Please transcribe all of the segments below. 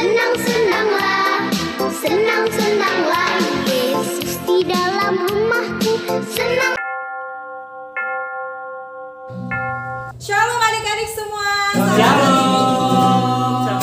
Senang-senanglah, senang-senanglah, Yesus di dalam rumahku. Senang. Shalom adik-adik semua. Shalom.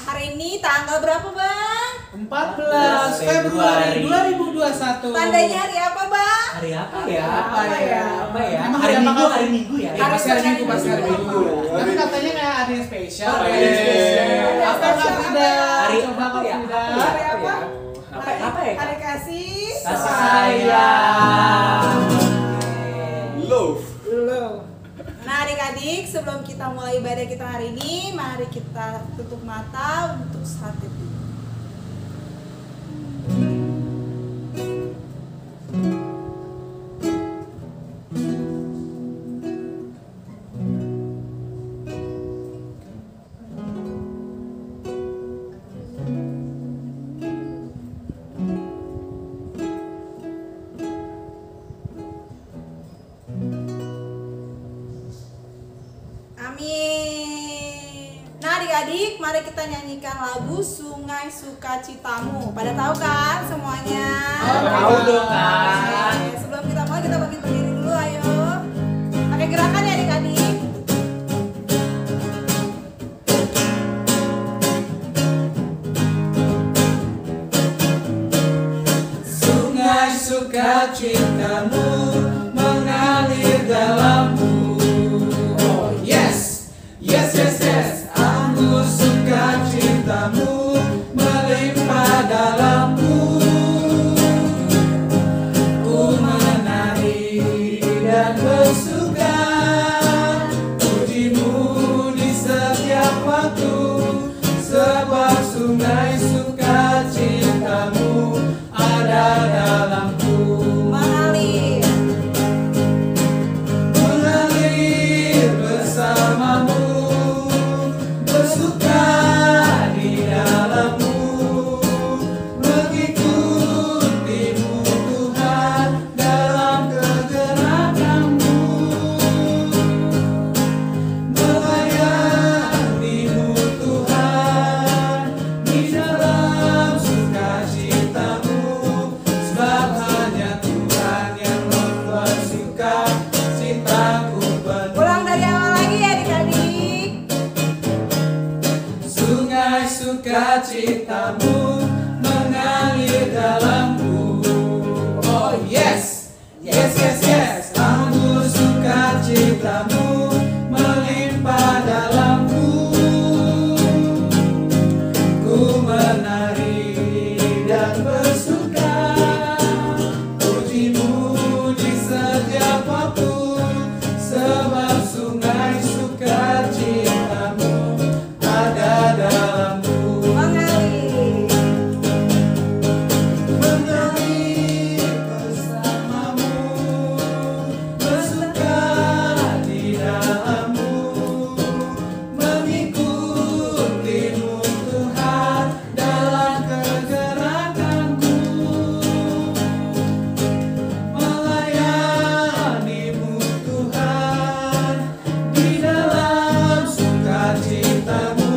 Hari ini tanggal berapa, Bang? 14 Februari 2021. Tandanya hari apa, Bang? Hari apa ya? Emang Hari apa? Minggu ya? Ya, pasti hari Minggu, pasti hari Minggu. Tapi katanya kayak ada yang spesial. Apa Kak Frida? Hari Coba Kak ya? Frida. Hari apa? Apa ya? Hari kasih Sayang. Love. Nah adik-adik, sebelum kita mulai ibadah kita hari ini, mari kita tutup mata untuk saat itu. Amin. Nah adik-adik, mari kita nyanyikan lagu Sungai Sukacitamu. Pada tahu kan semuanya? Tahu dong kan. Oke, sebelum kita mulai, kita bagi berdiri dulu, ayo. Pakai gerakan ya adik-adik. Sungai sukacitamu mengalir dalamku. Oh yes, yes yes yes. Anggur sukacitamu melimpah dalamku. Ku menari dan bersuka, pujimu di setiap waktu, sebab sungai sukacitamu ada dalamku. Mengalir bersamamu, bersuka di dalammu, mengikutimu Tuhan dalam kegerakanmu, melayanimu Tuhan di dalam sukacitamu, sebab hanya Tuhan yang membuat sukacitaku penuh. Ulang dari awal lagi ya adik-adik. Sungai sukacitamu mengalir dalamku. Oh yes, yes yes yes. Anggur sukacitamu melimpah dalamku. Ku menari dan bersuka, pujimu di setiap waktu, sebab sungai sukacitamu ada dalamku. Mengalir bersamamu, bersuka di dalammu, mengikutimu Tuhan dalam kegerakanku, melayanimu Tuhan di dalam sukacitamu,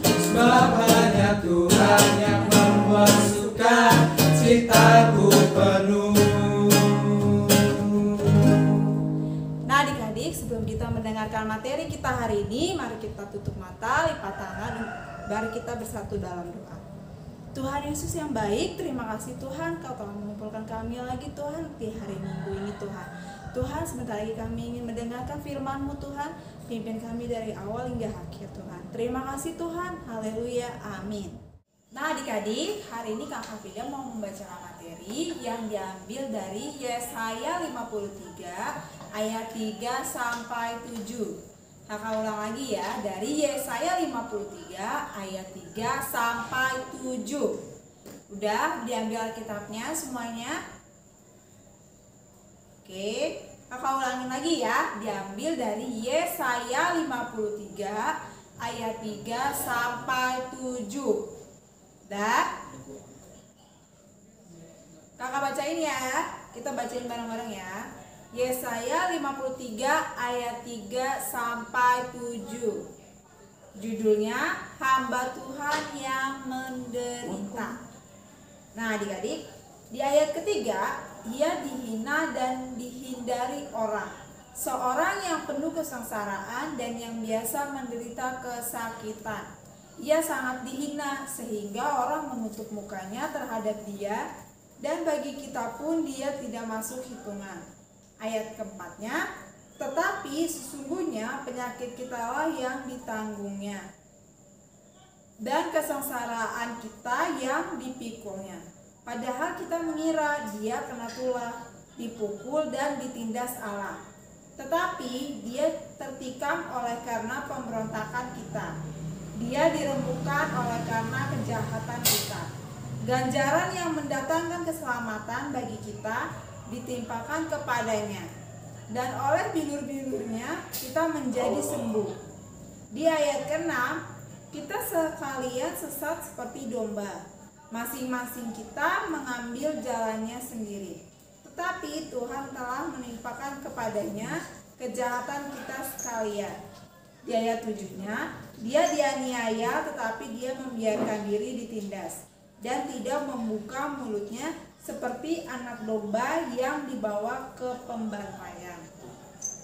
sebab hanya Tuhan yang membuat sukacitaku penuh. Nah adik-adik, sebelum kita mendengarkan materi kita hari ini, mari kita tutup mata, lipat tangan, mari kita bersatu dalam doa. Tuhan Yesus yang baik, terima kasih Tuhan Kau telah mengumpulkan kami lagi Tuhan di hari Minggu ini Tuhan. Tuhan, sebentar lagi kami ingin mendengarkan firman-Mu Tuhan, pimpin kami dari awal hingga akhir Tuhan. Terima kasih Tuhan, haleluya, amin. Nah adik-adik, hari ini Kakak Fida mau membacakan materi yang diambil dari Yesaya 53 ayat 3 sampai 7. Kakak ulang lagi ya, dari Yesaya 53 ayat 3 sampai 7. Udah diambil Alkitabnya semuanya? Oke, kakak ulangin lagi ya, diambil dari Yesaya 53 ayat 3 sampai 7. Dah? Kakak bacain ya, kita bacain bareng-bareng ya. Yesaya 53 ayat 3 sampai 7. Judulnya Hamba Tuhan yang Menderita. Nah adik-adik, di ayat ketiga, dia dihina dan dihindari orang. Seorang yang penuh kesengsaraan dan yang biasa menderita kesakitan. Ia sangat dihina sehingga orang menutup mukanya terhadap dia, dan bagi kita pun dia tidak masuk hitungan. Ayat keempatnya, tetapi sesungguhnya penyakit kitalah yang ditanggungnya, dan kesengsaraan kita yang dipikulnya. Padahal kita mengira dia kena tulah, dipukul dan ditindas Allah. Tetapi dia tertikam oleh karena pemberontakan kita. Dia dirembukan oleh karena kejahatan kita. Ganjaran yang mendatangkan keselamatan bagi kita ditimpakan kepadanya. Dan oleh bilur-bilurnya kita menjadi sembuh. Di ayat ke-6, kita sekalian sesat seperti domba. Masing-masing kita mengambil jalannya sendiri. Tetapi Tuhan telah menimpakan kepadanya kejahatan kita sekalian. Di ayat 7-nya, dia dianiaya tetapi dia membiarkan diri ditindas dan tidak membuka mulutnya seperti anak domba yang dibawa ke pembantaian.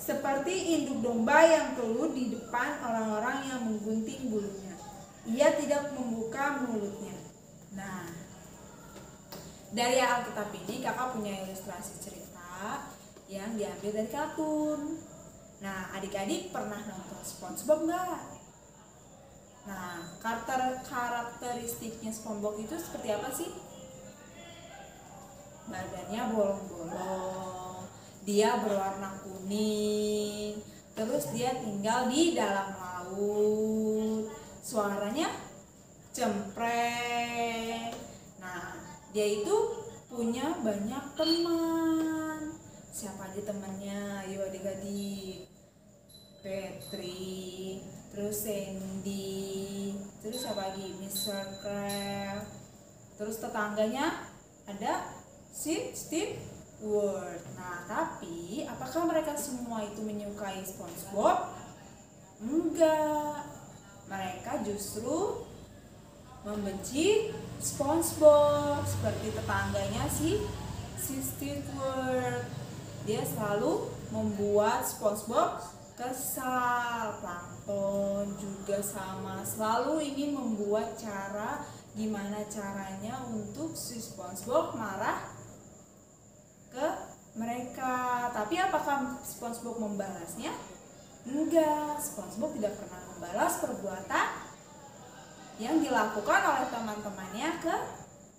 Seperti induk domba yang keluh di depan orang-orang yang menggunting bulunya. Ia tidak membuka mulutnya. Nah, dari Alkitab ini kakak punya ilustrasi cerita yang diambil dari kartun. Nah, adik-adik pernah nonton SpongeBob nggak? Nah, karakteristiknya SpongeBob itu seperti apa sih? Badannya bolong-bolong, dia berwarna kuning, terus dia tinggal di dalam laut, suaranya cempreng. Nah, dia itu punya banyak teman. Siapa aja temannya? Ayo adik-adik. Petri, terus Sandy, terus siapa lagi? Mr. Krabs. Terus tetangganya ada si Steve Word. Nah, tapi apakah mereka semua itu menyukai SpongeBob? Enggak. Mereka justru membenci SpongeBob, seperti tetangganya si Steve Word. Dia selalu membuat SpongeBob kesal. Plankton juga sama, selalu ingin membuat cara gimana caranya untuk si SpongeBob marah ke mereka. Tapi apakah SpongeBob membalasnya? Enggak, SpongeBob tidak pernah membalas perbuatan yang dilakukan oleh teman-temannya ke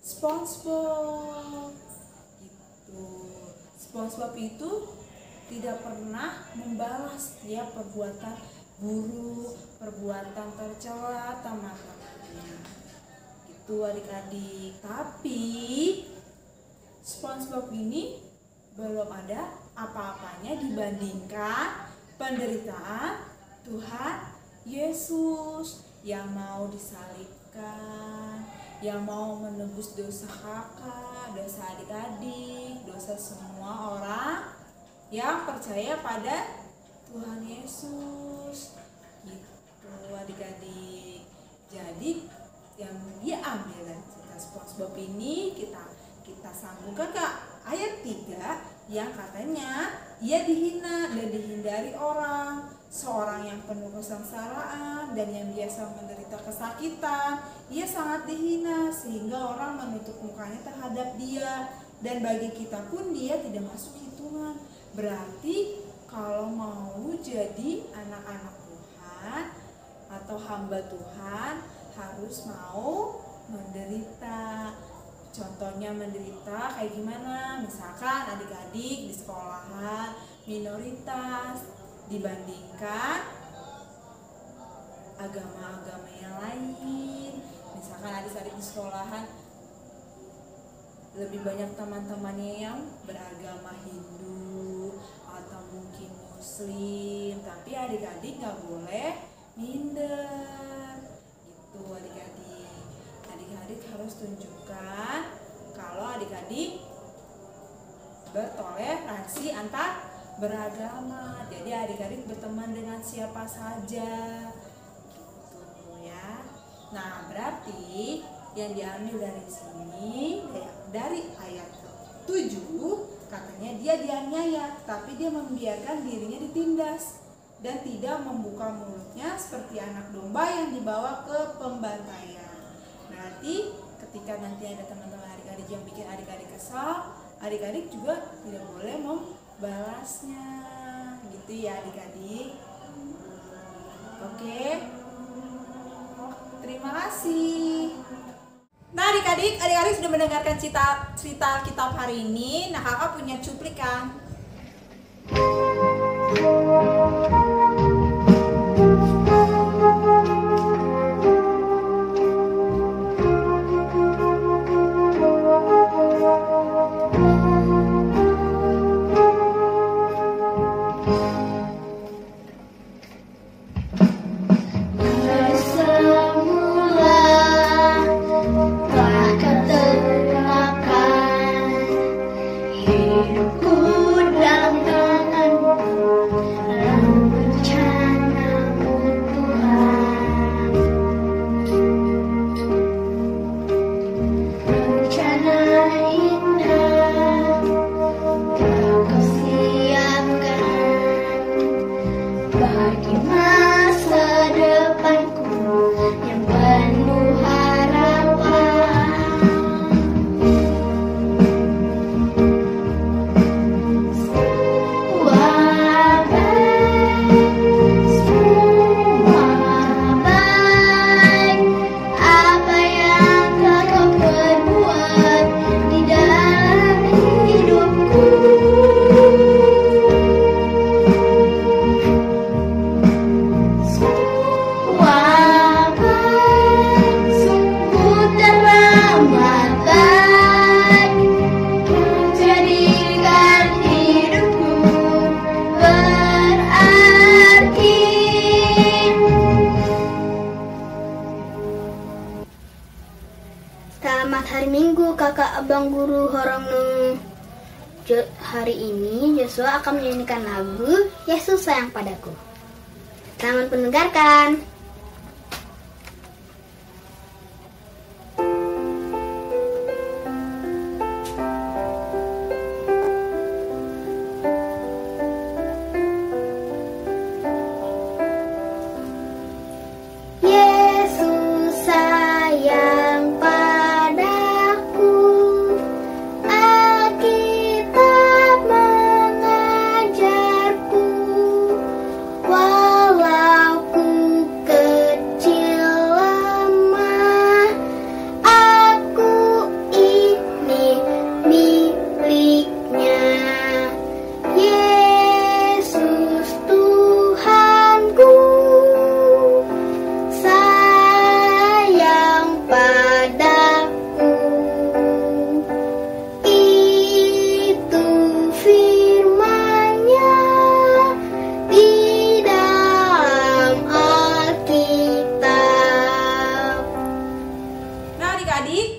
SpongeBob. Gitu. SpongeBob itu tidak pernah membalas dia perbuatan buruk, perbuatan tercela teman-temannya. Gitu adik-adik. Tapi SpongeBob ini belum ada apa-apanya dibandingkan penderitaan Tuhan Yesus yang mau disalibkan, yang mau menebus dosa kakak, dosa adik-adik, dosa semua orang yang percaya pada Tuhan Yesus. Gitu adik-adik. Jadi yang dia ambil dari cerita SpongeBob ini kita sambungkan ke ayat 3 yang katanya ia dihina dan dihindari orang, seorang yang penuh kesengsaraan dan yang biasa menderita kesakitan. Ia sangat dihina sehingga orang menutup mukanya terhadap dia, dan bagi kita pun dia tidak masuk hitungan. Berarti kalau mau jadi anak-anak Tuhan atau hamba Tuhan harus mau menderita. Contohnya menderita kayak gimana? Misalkan adik-adik di sekolahan minoritas dibandingkan agama-agama yang lain. Misalkan adik-adik di sekolahan lebih banyak teman-temannya yang beragama Hindu atau mungkin Muslim, tapi adik-adik gak boleh minder. Gitu adik-adik. Adik-adik harus tunjukkan kalau adik-adik bertoleransi antar beragama. Jadi adik-adik berteman dengan siapa saja. Gitu. Nah, berarti yang diambil dari sini, dari ayat 7, katanya dia dianiaya, tapi dia membiarkan dirinya ditindas dan tidak membuka mulutnya seperti anak domba yang dibawa ke pembantaian. Berarti ketika nanti ada teman-teman adik-adik yang bikin adik-adik kesal, adik-adik juga tidak boleh membalasnya. Gitu ya adik-adik. Oke. Terima kasih. Nah adik-adik sudah mendengarkan cerita kitab hari ini. Nah kakak punya cuplikan. Selamat hari Minggu, kakak abang guru Horongnu. Hari ini Joshua akan menyanyikan lagu Yesus Sayang Padaku. Selamat mendengarkan.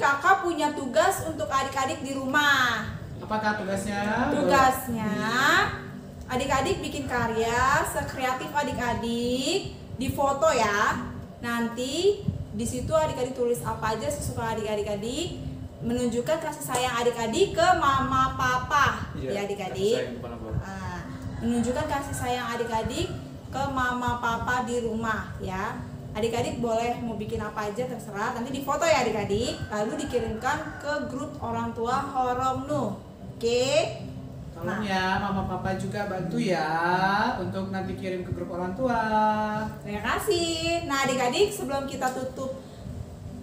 Kakak punya tugas untuk adik-adik di rumah. Apakah tugasnya? Tugasnya adik-adik bikin karya sekreatif adik-adik, di foto ya. Nanti di situ adik-adik tulis apa aja sesuka adik-adik, menunjukkan kasih sayang adik-adik ke mama papa. Ya adik-adik. Menunjukkan kasih sayang adik-adik ke mama papa di rumah ya. Adik-adik boleh mau bikin apa aja terserah, nanti difoto ya adik-adik, lalu dikirimkan ke grup orang tua Horongnu. Oke? Tolong ya mama papa juga bantu ya untuk nanti kirim ke grup orang tua. Terima kasih. Nah adik-adik, sebelum kita tutup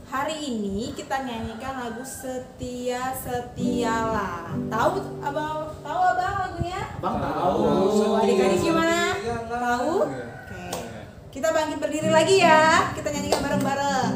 hari ini, kita nyanyikan lagu Setia Setialah. Tahu abang lagunya? Abang tahu. Adik-adik gimana? Tahu? Kita bangkit berdiri lagi ya. Kita nyanyikan bareng-bareng.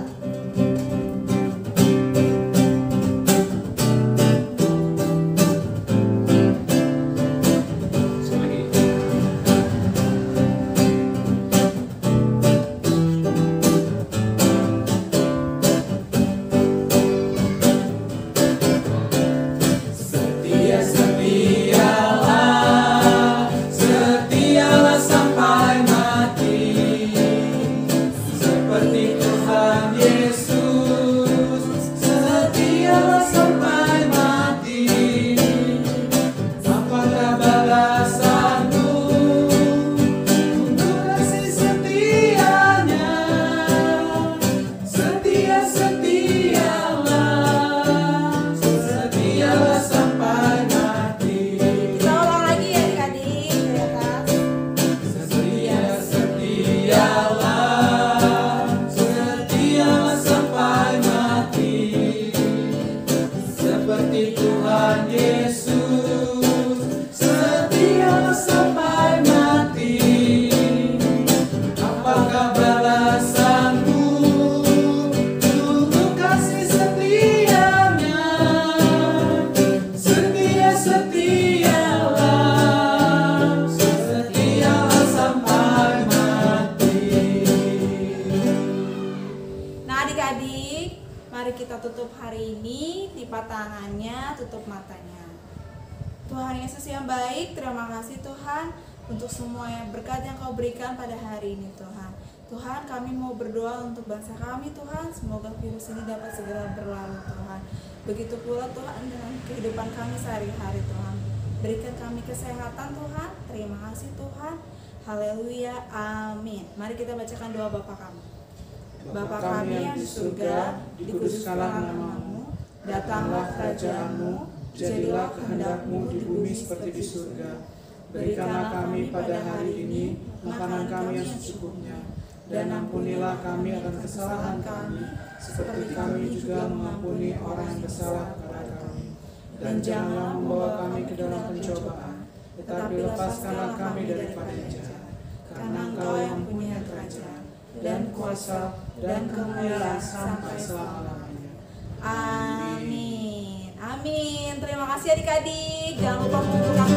Setialah sampai mati, seperti Tuhan Yesus. kita tutup hari ini, lipat tangannya, tutup matanya. Tuhan Yesus yang baik, terima kasih Tuhan untuk semua yang berkat yang Kau berikan pada hari ini Tuhan. Tuhan, kami mau berdoa untuk bangsa kami Tuhan, semoga virus ini dapat segera berlalu Tuhan. Begitu pula Tuhan dengan kehidupan kami sehari-hari Tuhan. Berikan kami kesehatan Tuhan, terima kasih Tuhan. Haleluya, amin. Mari kita bacakan doa Bapa kami. Bapa kami yang di surga, dikuduskanlah nama-Mu, datanglah kerajaan-Mu, jadilah kehendak-Mu di bumi seperti di surga. Berikanlah kami pada hari ini makanan kami yang secukupnya, dan ampunilah kami akan kesalahan kami, seperti kami juga mengampuni orang yang bersalah kepada kami. Dan janganlah membawa kami ke dalam pencobaan, tetapi lepaskanlah kami daripada yang jahat. Karena Engkau yang punya kerajaan, dan kuasa, dan kemuliaan sampai selama-lamanya. Amin. Amin. Terima kasih adik-adik. Jangan lupa mengumpulkan